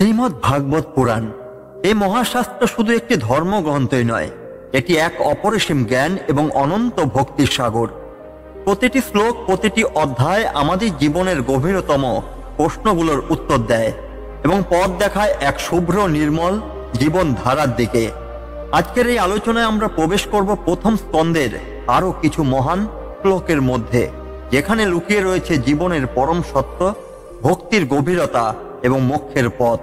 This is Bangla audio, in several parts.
শ্রীমদ্ ভাগবত পুরাণ এই মহাশাস্ত্র শুধু একটি ধর্মগ্রন্থই নয়, এটি এক অপরিসীম জ্ঞান এবং অনন্ত ভক্তির সাগর। প্রতিটি শ্লোক, প্রতিটি অধ্যায় আমাদের জীবনের গভীরতম প্রশ্নগুলোর উত্তর দেয় এবং পথ দেখায় এক শুভ্র নির্মল জীবন ধারার দিকে। আজকের এই আলোচনায় আমরা প্রবেশ করব প্রথম স্কন্ধের আরও কিছু মহান শ্লোকের মধ্যে, যেখানে লুকিয়ে রয়েছে জীবনের পরম সত্য, ভক্তির গভীরতা এবং মোক্ষের পথ।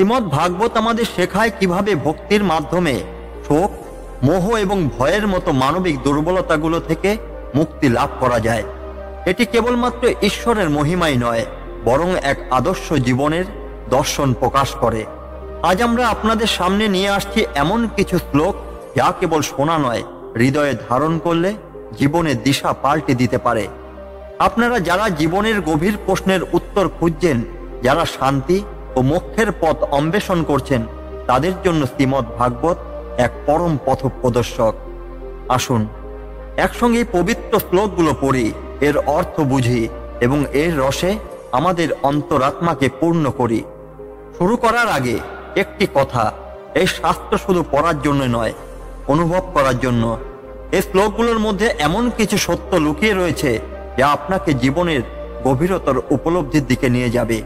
শ্রীমদ্ ভাগবত আমাদের শেখায় কিভাবে ভক্তির মাধ্যমে শোক, মোহ এবং ভয়ের মতো মানবিক দুর্বলতাগুলো থেকে মুক্তি লাভ করা যায়। এটি কেবলমাত্র ঈশ্বরের মহিমাই নয়, বরং এক আদর্শ জীবনের দর্শন প্রকাশ করে। আজ আমরা আপনাদের সামনে নিয়ে আসছি এমন কিছু শ্লোক যা কেবল শোনা নয়, হৃদয়ে ধারণ করলে জীবনের দিশা পাল্টে দিতে পারে। আপনারা যারা জীবনের গভীর প্রশ্নের উত্তর খুঁজছেন, যারা শান্তি ও মোক্ষের পথ অন্বেষণ করছেন, তাদের জন্য শ্রীমদ্ ভাগবত এক পরম পথপ্রদর্শক। আসুন একসঙ্গে পবিত্র শ্লোকগুলো পড়ি, এর অর্থ বুঝি এবং এর রসে আমাদের অন্তরাত্মাকে পূর্ণ করি। শুরু করার আগে একটি কথা, এই শাস্ত্র শুধু পড়ার জন্য নয়, অনুভব করার জন্য। এই শ্লোকগুলোর মধ্যে এমন কিছু সত্য লুকিয়ে রয়েছে যা আপনাকে জীবনের গভীরতর উপলব্ধির দিকে নিয়ে যাবে।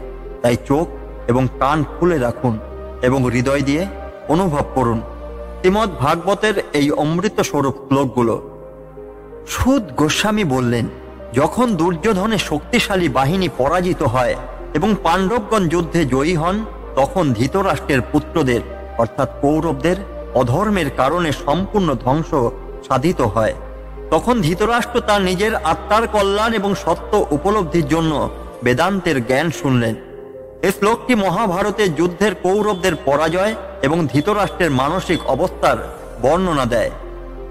তাই চোখ এবং কান খুলে রাখুন এবং হৃদয় দিয়ে অনুভব করুন শ্রীমদ্ ভাগবতের এই অমৃত স্বরূপ শ্লোকগুলো। সুদ গোস্বামী বললেন, যখন দুর্যোধনের শক্তিশালী বাহিনী পরাজিত হয় এবং পাণ্ডবগণ যুদ্ধে জয়ী হন, তখন ধৃতরাষ্ট্রের পুত্রদের অর্থাৎ কৌরবদের অধর্মের কারণে সম্পূর্ণ ধ্বংস সাধিত হয়। তখন ধৃতরাষ্ট্র তার নিজের আত্মার কল্যাণ এবং সত্য উপলব্ধির জন্য বেদান্তের জ্ঞান শুনলেন। এই শ্লোকটি মহাভারতের যুদ্ধের কৌরবদের পরাজয় এবং ধৃতরাষ্ট্রের মানসিক অবস্থার বর্ণনা দেয়।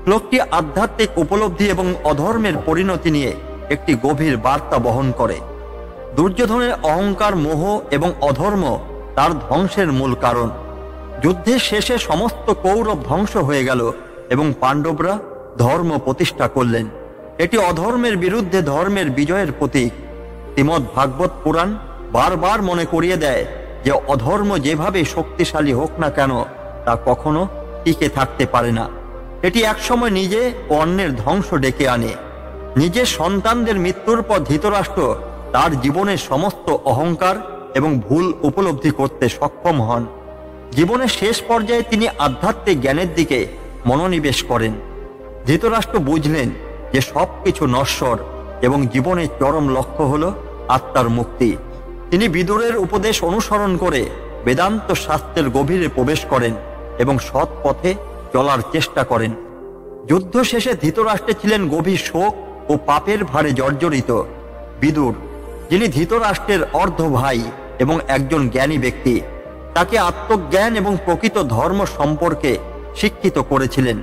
শ্লোকটি আধ্যাত্মিক উপলব্ধি এবং অধর্মের পরিণতি নিয়ে একটি গভীর বার্তা বহন করে। দুর্যোধনের অহংকার, মোহ এবং অধর্ম তার ধ্বংসের মূল কারণ। যুদ্ধের শেষে সমস্ত কৌরব ধ্বংস হয়ে গেল এবং পাণ্ডবরা ধর্ম প্রতিষ্ঠা করলেন। এটি অধর্মের বিরুদ্ধে ধর্মের বিজয়ের প্রতীক। শ্রীমদ্ ভাগবত পুরাণ বারবার মনে করিয়ে দেয় যে অধর্ম যেভাবে শক্তিশালী হোক না কেন, তা কখনো টিকে থাকতে পারে না। এটি একসময় নিজে ও অন্যের ধ্বংস ডেকে আনে। নিজের সন্তানদের মৃত্যুর পর ধৃতরাষ্ট্র তার জীবনের সমস্ত অহংকার এবং ভুল উপলব্ধি করতে সক্ষম হন। জীবনের শেষ পর্যায়ে তিনি আধ্যাত্মিক জ্ঞানের দিকে মনোনিবেশ করেন। ধৃতরাষ্ট্র বুঝলেন যে সবকিছু নশ্বর এবং জীবনের চরম লক্ষ্য হল আত্মার মুক্তি। তিনি বিদুরের উপদেশ অনুসরণ করে বেদান্ত শাস্ত্রের গভীরে প্রবেশ করেন এবং সৎ পথে চলার চেষ্টা করেন। যুদ্ধ শেষে ধৃতরাষ্ট্রে ছিলেন গভীর শোক ও পাপের ভারে জর্জরিত। বিদুর, যিনি ধৃতরাষ্ট্রের অর্ধ ভাই এবং একজন জ্ঞানী ব্যক্তি, তাকে আত্মজ্ঞান এবং প্রকৃত ধর্ম সম্পর্কে শিক্ষিত করেছিলেন।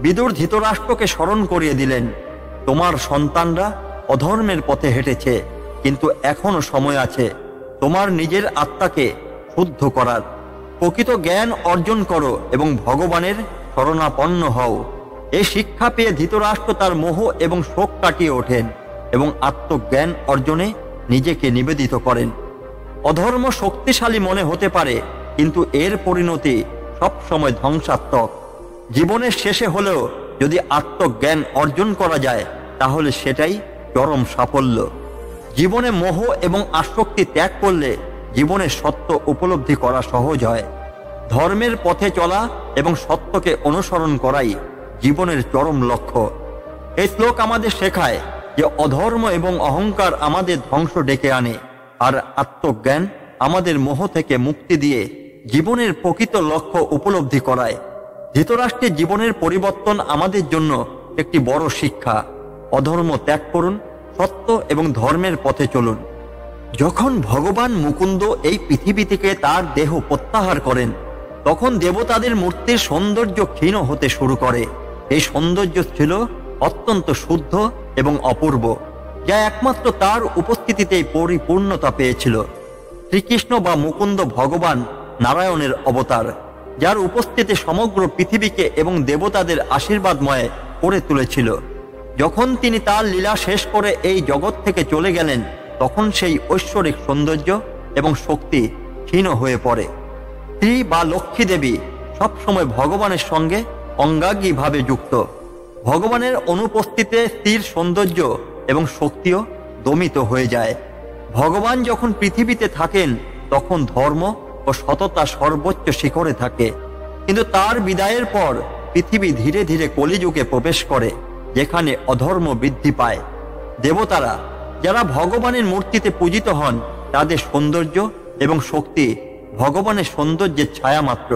বিদুর ধৃতরাষ্ট্রকে স্মরণ করিয়ে দিলেন, তোমার সন্তানরা অধর্মের পথে হেঁটেছে, কিন্তু এখনো সময় আছে তোমার নিজের আত্মাকে শুদ্ধ করার। প্রকৃত জ্ঞান অর্জন করো এবং ভগবানের শরণাপন্ন হও। এই শিক্ষা পেয়ে ধৃতরাষ্ট্র তার মোহ এবং শোক কাটিয়ে ওঠেন এবং আত্মজ্ঞান অর্জনে নিজেকে নিবেদিত করেন। অধর্ম শক্তিশালী মনে হতে পারে, কিন্তু এর পরিণতি সবসময় ধ্বংসাত্মক। জীবনের শেষে হলেও যদি আত্মজ্ঞান অর্জন করা যায়, তাহলে সেটাই চরম সাফল্য। জীবনে মোহ এবং আসক্তি ত্যাগ করলে জীবনের সত্য উপলব্ধি করা সহজ হয়। ধর্মের পথে চলা এবং সত্যকে অনুসরণ করাই জীবনের চরম লক্ষ্য। এই শ্লোক আমাদের শেখায় যে অধর্ম এবং অহংকার আমাদের ধ্বংস ডেকে আনে, আর আত্মজ্ঞান আমাদের মোহ থেকে মুক্তি দিয়ে জীবনের প্রকৃত লক্ষ্য উপলব্ধি করায়। ধৃতরাষ্ট্রের জীবনের পরিবর্তন আমাদের জন্য একটি বড় শিক্ষা। অধর্ম ত্যাগ করুন, সত্য এবং ধর্মের পথে চলুন। যখন ভগবান মুকুন্দ এই পৃথিবী থেকে তার দেহ প্রত্যাহার করেন, তখন দেবতাদের মূর্তির সৌন্দর্য ক্ষীণ হতে শুরু করে। এই সৌন্দর্য ছিল অত্যন্ত শুদ্ধ এবং অপূর্ব, যা একমাত্র তার উপস্থিতিতেই পরিপূর্ণতা পেয়েছিল। শ্রীকৃষ্ণ বা মুকুন্দ ভগবান নারায়ণের অবতার, যার উপস্থিতি সমগ্র পৃথিবীকে এবং দেবতাদের আশীর্বাদময় করে তুলেছিল। যখন তিনি তার লীলা শেষ করে এই জগৎ থেকে চলে গেলেন, তখন সেই ঐশ্বরিক সৌন্দর্য এবং শক্তি ক্ষীণ হয়ে পড়ে। স্ত্রী বা লক্ষ্মী দেবী সবসময় ভগবানের সঙ্গে অঙ্গাঙ্গীভাবে যুক্ত। ভগবানের অনুপস্থিতিতে স্ত্রীর সৌন্দর্য এবং শক্তিও দমিত হয়ে যায়। ভগবান যখন পৃথিবীতে থাকেন তখন ধর্ম ও সততা সর্বোচ্চ শিখরে থাকে, কিন্তু তার বিদায়ের পর পৃথিবী ধীরে ধীরে কলিযুগে প্রবেশ করে, যেখানে অধর্ম বৃদ্ধি পায়। দেবতারা যারা ভগবানের মূর্তিতে পূজিত হন, তাদের সৌন্দর্য এবং শক্তি ভগবানের সৌন্দর্যের ছায়া মাত্র।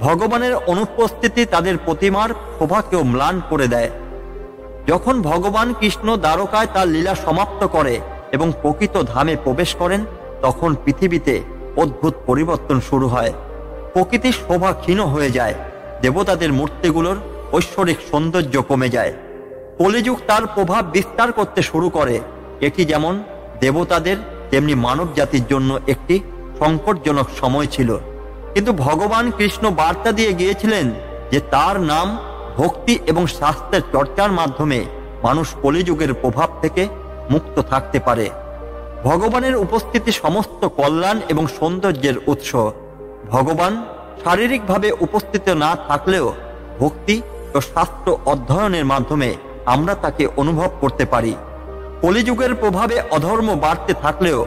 ভগবানের অনুপস্থিতি তাদের প্রতিমার শোভাকেও ম্লান করে দেয়। যখন ভগবান কৃষ্ণ দ্বারকায় তার লীলা সমাপ্ত করে এবং প্রকৃত ধামে প্রবেশ করেন, তখন পৃথিবীতে অদ্ভুত পরিবর্তন শুরু হয়। প্রকৃতির শোভা ক্ষীণ হয়ে যায়, দেবতাদের মূর্তিগুলোর ঐশ্বরিক সৌন্দর্য কমে যায়। কলিযুগ তার প্রভাব বিস্তার করতে শুরু করে। এটি যেমন দেবতাদের তেমনি মানব জাতির জন্য একটি সংকটজনক সময় ছিল, কিন্তু ভগবান কৃষ্ণ বার্তা দিয়ে গিয়েছিলেন যে তার নাম, ভক্তি এবং শাস্ত্রের চর্চার মাধ্যমে মানুষ কলিযুগের প্রভাব থেকে মুক্ত থাকতে পারে। ভগবানের উপস্থিতি সমস্ত কল্যাণ এবং সৌন্দর্যের উৎস। ভগবান শারীরিকভাবে উপস্থিত না থাকলেও ভক্তি ও শাস্ত্র অধ্যয়নের মাধ্যমে আমরা তাকে অনুভব করতে পারি। কলিযুগের প্রভাবে অধর্ম বাড়তে থাকলেও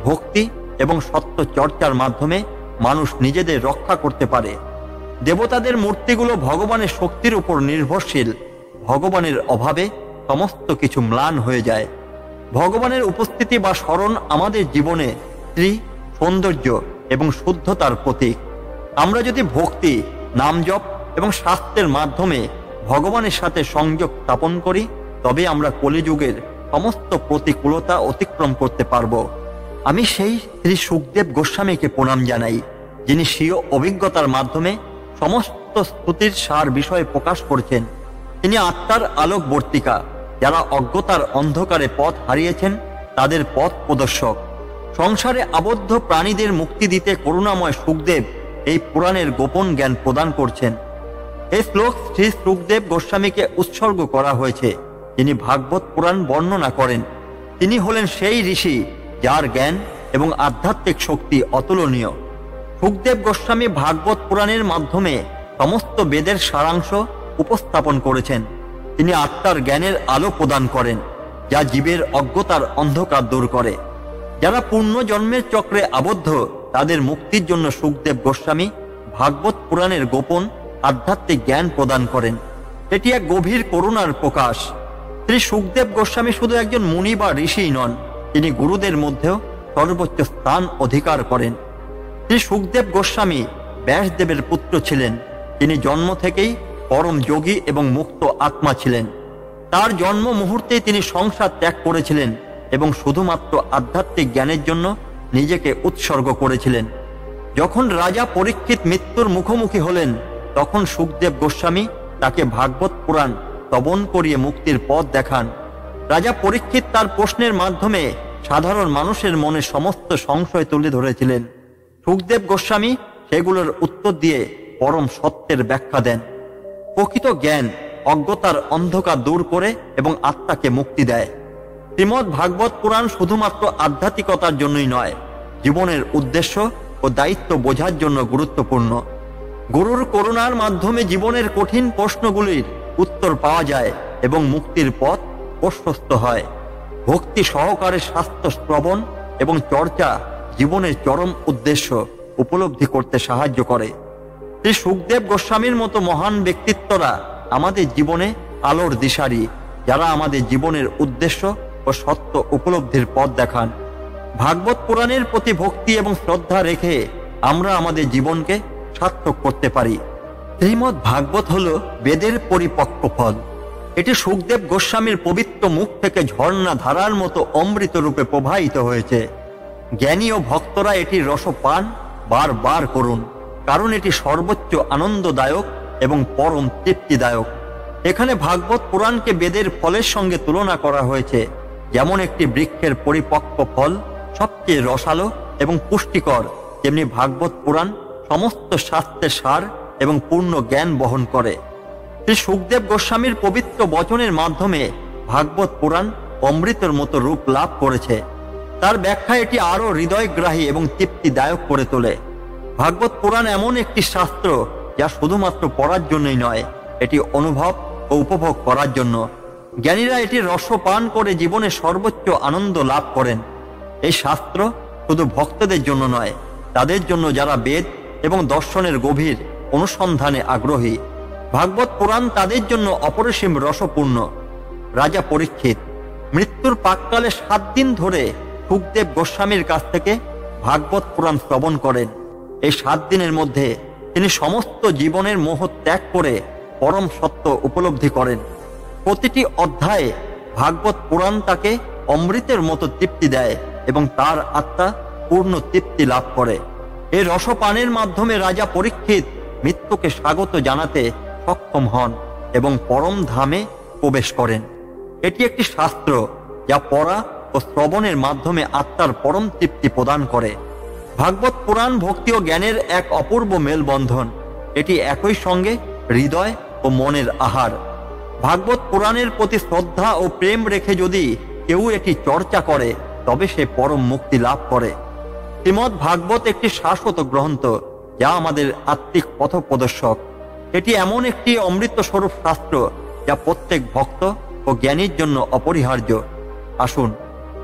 ভক্তি এবং সত্য চর্চার মাধ্যমে মানুষ নিজেদের রক্ষা করতে পারে। দেবতাদের মূর্তিগুলো ভগবানের শক্তির উপর নির্ভরশীল। ভগবানের অভাবে সমস্ত কিছু ম্লান হয়ে যায়। ভগবানের উপস্থিতি বা স্মরণ আমাদের জীবনে স্ত্রী, সৌন্দর্য এবং শুদ্ধতার প্রতীক। আমরা যদি ভক্তি, নামজপ এবং শাস্ত্রের মাধ্যমে ভগবানের সাথে সংযোগ স্থাপন করি, তবে আমরা কলিযুগের সমস্ত প্রতিকূলতা অতিক্রম করতে পারব। আমি সেই শ্রী সুখদেব গোস্বামীকে প্রণাম জানাই, যিনি স্বীয় অভিজ্ঞতার মাধ্যমে সমস্ত স্তুতির সার বিষয়ে প্রকাশ করেছেন। তিনি আত্মার আলোকবর্তিকা। যারা অজ্ঞতার অন্ধকারে পথ হারিয়েছেন, তাদের পথ প্রদর্শক। সংসারে আবদ্ধ প্রাণীদের মুক্তি দিতে করুণাময় সুখদেব এই পুরাণের গোপন জ্ঞান প্রদান করছেন। এই শ্লোক শ্রী সুখদেব গোস্বামীকে উৎসর্গ করা হয়েছে। তিনি ভাগবত পুরাণ বর্ণনা করেন। তিনি হলেন সেই ঋষি যার জ্ঞান এবং আধ্যাত্মিক শক্তি অতুলনীয়। সুখদেব গোস্বামী ভাগবত পুরাণের মাধ্যমে সমস্ত বেদের সারাংশ উপস্থাপন করেছেন। তিনি আত্মার জ্ঞানের আলো প্রদান করেন, যা জীবের অজ্ঞতার অন্ধকার দূর করে। যারা পূর্ণ জন্মের চক্রে আবদ্ধ, তাদের মুক্তির জন্য সুখদেব গোস্বামী ভাগবত পুরাণের গোপন আধ্যাত্মিক জ্ঞান প্রদান করেন। এটি এক গভীর করুণার প্রকাশ। শ্রী সুখদেব গোস্বামী শুধু একজন মুনি বা ঋষিই নন, তিনি গুরুদের মধ্যেও সর্বোচ্চ স্থান অধিকার করেন। শ্রী সুখদেব গোস্বামী ব্যাসদেবের পুত্র ছিলেন। তিনি জন্ম থেকেই পরম যোগী এবং মুক্ত আত্মা ছিলেন। তার জন্ম মুহূর্তেই তিনি সংসার ত্যাগ করেছিলেন এবং শুধুমাত্র আধ্যাত্মিক জ্ঞানের জন্য নিজেকে উৎসর্গ করেছিলেন। যখন রাজা পরীক্ষিত মৃত্যুর মুখোমুখি হলেন, তখন সুখদেব গোস্বামী তাকে ভাগবত পুরাণ শ্রবণ করিয়ে মুক্তির পথ দেখান। রাজা পরীক্ষিত তার প্রশ্নের মাধ্যমে সাধারণ মানুষের মনে সমস্ত সংশয় তুলে ধরেছিলেন। সুখদেব গোস্বামী সেগুলোর উত্তর দিয়ে পরম সত্যের ব্যাখ্যা দেন। প্রকৃত জ্ঞান অজ্ঞতার অন্ধকার দূর করে এবং আত্মাকে মুক্তি দেয়। শ্রীমদ্ ভাগবত পুরাণ শুধুমাত্র আধ্যাত্মিকতার জন্যই নয়, জীবনের উদ্দেশ্য ও দায়িত্ব বোঝার জন্য গুরুত্বপূর্ণ। গুরুর করুণার মাধ্যমে জীবনের কঠিন প্রশ্নগুলির উত্তর পাওয়া যায় এবং মুক্তির পথ প্রশস্ত হয়। ভক্তি সহকারে শাস্ত্র শ্রবণ এবং চর্চা জীবনের চরম উদ্দেশ্য উপলব্ধি করতে সাহায্য করে। শ্রী সুখদেব গোস্বামীর মতো মহান ব্যক্তিত্বরা আমাদের জীবনে আলোর দিশারি, যারা আমাদের জীবনের উদ্দেশ্য ও সত্য উপলব্ধির পথ দেখান। ভাগবত পুরাণের প্রতি ভক্তি এবং শ্রদ্ধা রেখে আমরা আমাদের জীবনকে সার্থক করতে পারি। শ্রীমদ্ ভাগবত হল বেদের পরিপক্ক ফল। এটি সুখদেব গোস্বামীর পবিত্র মুখ থেকে ঝর্ণা ধারার মতো অমৃত রূপে প্রবাহিত হয়েছে। জ্ঞানী ও ভক্তরা এটির রসপান বারবার করুন, কারণ এটি সর্বোচ্চ আনন্দদায়ক এবং পরম তৃপ্তিদায়ক। এখানে ভাগবত পুরাণকে বেদের ফলের সঙ্গে তুলনা করা হয়েছে। যেমন একটি বৃক্ষের পরিপক্ক ফল সবচেয়ে রসালো এবং পুষ্টিকর, তেমনি ভাগবত পুরাণ সমস্ত শাস্ত্রের সার এবং পূর্ণ জ্ঞান বহন করে। শ্রী সুখদেব গোস্বামীর পবিত্র বচনের মাধ্যমে ভাগবত পুরাণ অমৃতের মতো রূপ লাভ করেছে। তার ব্যাখ্যা এটি আরো হৃদয়গ্রাহী এবং তৃপ্তিদায়ক করে তোলে। ভাগবত পুরাণ এমন একটি শাস্ত্র যা শুধুমাত্র পড়ার জন্যই নয়, এটি অনুভব ও উপভোগ করার জন্য। জ্ঞানীরা এটি রসপান করে জীবনে সর্বোচ্চ আনন্দ লাভ করেন। এই শাস্ত্র শুধু ভক্তদের জন্য নয়, তাদের জন্য যারা বেদ এবং দর্শনের গভীর অনুসন্ধানে আগ্রহী। ভাগবত পুরাণ তাদের জন্য অপরিসীম রসপূর্ণ। রাজা পরীক্ষিত মৃত্যুর প্রাক্কালে 7 দিন ধরে সুখদেব গোস্বামীর কাছ থেকে ভাগবত পুরাণ শ্রবণ করেন। এই 7 দিনের মধ্যে তিনি সমস্ত জীবনের মোহ ত্যাগ করে পরম সত্য উপলব্ধি করেন। প্রতিটি অধ্যায়ে ভাগবত পুরাণ তাকে অমৃতের মতো তৃপ্তি দেয় এবং তার আত্মা পূর্ণ তৃপ্তি লাভ করে। এই রসপানের মাধ্যমে রাজা পরীক্ষিত মৃত্যুকে স্বাগত জানাতে সক্ষম হন এবং পরম ধামে প্রবেশ করেন। এটি একটি শাস্ত্র যা পড়া ও শ্রবণের মাধ্যমে আত্মার পরম তৃপ্তি প্রদান করে। ভাগবত পুরাণ ভক্তি ও জ্ঞানের এক অপূর্ব মেলবন্ধন। এটি একই সঙ্গে হৃদয় ও মনের আহার। ভাগবত পুরাণের প্রতি শ্রদ্ধা ও প্রেম রেখে যদি কেউ এটি চর্চা করে তবে সে পরম মুক্তি লাভ করে। শ্রীমদ্ ভাগবত একটি শাশ্বত গ্রন্থ যা আমাদের আত্মিক পথপ্রদর্শক। এটি এমন একটি অমৃত স্বরূপ শাস্ত্র যা প্রত্যেক ভক্ত ও জ্ঞানীর জন্য অপরিহার্য। আসুন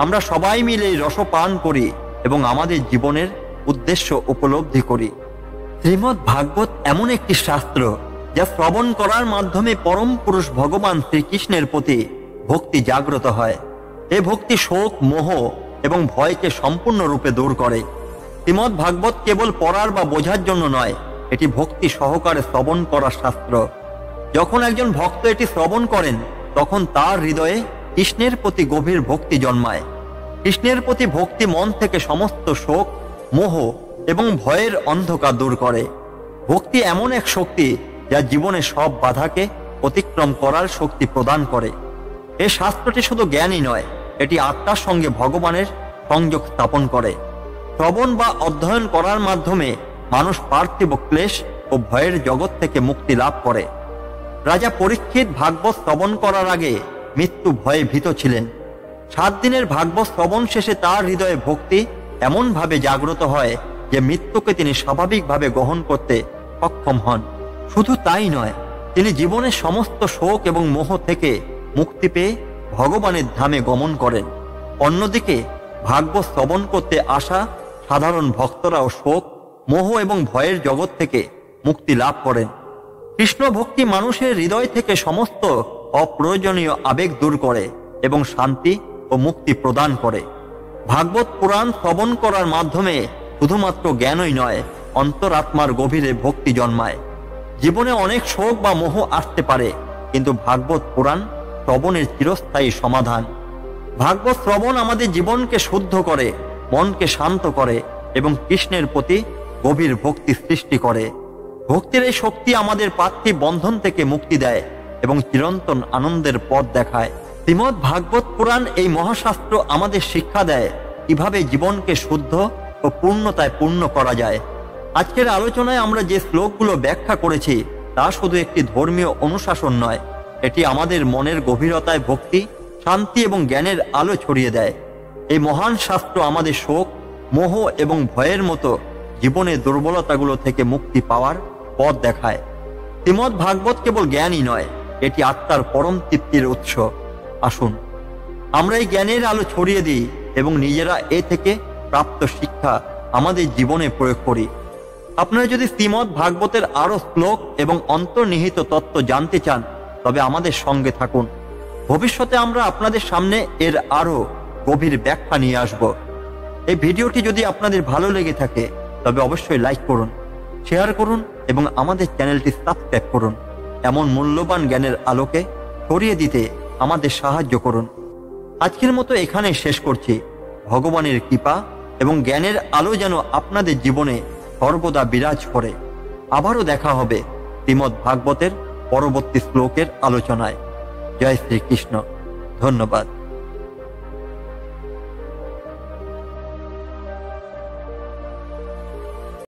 আমরা সবাই মিলে রসপান করি এবং আমাদের জীবনের উদ্দেশ্য উপলব্ধি করি। শ্রীমদ্ ভাগবত এমন একটি শাস্ত্র যা শ্রবণ করার মাধ্যমে পরম পুরুষ ভগবান শ্রীকৃষ্ণের প্রতি ভক্তি জাগ্রত হয়। এ ভক্তি শোক, মোহ এবং ভয়কে সম্পূর্ণরূপে দূর করে। শ্রীমদ্ ভাগবত কেবল পড়ার বা বোঝার জন্য নয়, এটি ভক্তি সহকারে শ্রবণ করার শাস্ত্র। যখন একজন ভক্ত এটি শ্রবণ করেন তখন তার হৃদয়ে কৃষ্ণের প্রতি গভীর ভক্তি জন্মায়। কৃষ্ণের প্রতি ভক্তি মন থেকে সমস্ত শোক, মোহ এবং ভয়ের অন্ধকার দূর করে। ভক্তি এমন এক শক্তি যা জীবনে সব বাধাকে অতিক্রম করার শক্তি প্রদান করে। এই শাস্ত্রটি শুধু জ্ঞানই নয়, এটি আত্মার সঙ্গে ভগবানের সংযোগ স্থাপন করে। শ্রবণ বা অধ্যয়ন করার মাধ্যমে মানুষ পার্থিব ক্লেশ ও ভয়ের জগৎ থেকে মুক্তি লাভ করে। রাজা পরীক্ষিত ভাগবত শ্রবণ করার আগে মৃত্যু ভয়ে ভীত ছিলেন। 7 দিনের ভাগবত শ্রবণ শেষে তার হৃদয়ে ভক্তি এমনভাবে জাগ্রত হয় যে মৃত্যুকে তিনি স্বাভাবিকভাবে গ্রহণ করতে সক্ষম হন। শুধু তাই নয়, তিনি জীবনের সমস্ত শোক এবং মোহ থেকে মুক্তি পেয়ে ভগবানের ধামে গমন করেন। অন্যদিকে ভাগবত শ্রবণ করতে আসা সাধারণ ভক্তরাও শোক, মোহ এবং ভয়ের জগৎ থেকে মুক্তি লাভ করেন। কৃষ্ণ ভক্তি মানুষের হৃদয় থেকে সমস্ত অপ্রয়োজনীয় আবেগ দূর করে এবং শান্তি ও মুক্তি প্রদান করে। ভাগবত পুরাণ শ্রবণ করার মাধ্যমে শুধুমাত্র জ্ঞানই নয়, অন্তরাত্মার গভীরে ভক্তি জন্মায়। জীবনে অনেক শোক বা মোহ আসতে পারে, কিন্তু ভাগবত পুরাণ শ্রবণের চিরস্থায়ী সমাধান। ভাগবত শ্রবণ আমাদের জীবনকে শুদ্ধ করে, মনকে শান্ত করে এবং কৃষ্ণের প্রতি গভীর ভক্তি সৃষ্টি করে। ভক্তির এই শক্তি আমাদের পার্থিব বন্ধন থেকে মুক্তি দেয় এবং চিরন্তন আনন্দের পথ দেখায়। শ্রীমদ্ ভাগবত পুরাণ এই মহাশাস্ত্র আমাদের শিক্ষা দেয় কিভাবে জীবনকে শুদ্ধ ও পূর্ণতায় পূর্ণ করা যায়। আজকের আলোচনায় আমরা যে শ্লোকগুলো ব্যাখ্যা করেছি তা শুধু একটি ধর্মীয় অনুশাসন নয়, এটি আমাদের মনের গভীরতায় ভক্তি, শান্তি এবং জ্ঞানের আলো ছড়িয়ে দেয়। এই মহান শাস্ত্র আমাদের শোক, মোহ এবং ভয়ের মতো জীবনের দুর্বলতাগুলো থেকে মুক্তি পাওয়ার পথ দেখায়। শ্রীমদ্ ভাগবত কেবল জ্ঞানই নয়, এটি আত্মার পরম তৃপ্তির উৎস। আসুন আমরা এই জ্ঞানের আলো ছড়িয়ে দিই এবং নিজেরা এ থেকে প্রাপ্ত শিক্ষা আমাদের জীবনে প্রয়োগ করি। আপনারা যদি শ্রীমদ্ ভাগবতের আরো শ্লোক এবং অন্তর্নিহিত তত্ত্ব জানতে চান তবে আমাদের সঙ্গে থাকুন। ভবিষ্যতে আমরা আপনাদের সামনে এর আরো গভীর ব্যাখ্যা নিয়ে আসব। এই ভিডিওটি যদি আপনাদের ভালো লেগে থাকে তবে অবশ্যই লাইক করুন, শেয়ার করুন এবং আমাদের চ্যানেলটি সাবস্ক্রাইব করুন। এমন মূল্যবান জ্ঞানের আলোকে ছড়িয়ে দিতে আমাদের সাহায্য করুন। আজকের মতো এখানে শেষ করছি। ভগবানের কৃপা এবং জ্ঞানের আলো যেন আপনাদের জীবনে সর্বদা বিরাজ করে। আবারও দেখা হবে শ্রীমদ্ ভাগবতের পরবর্তী শ্লোকের আলোচনায়। জয় শ্রীকৃষ্ণ। ধন্যবাদ।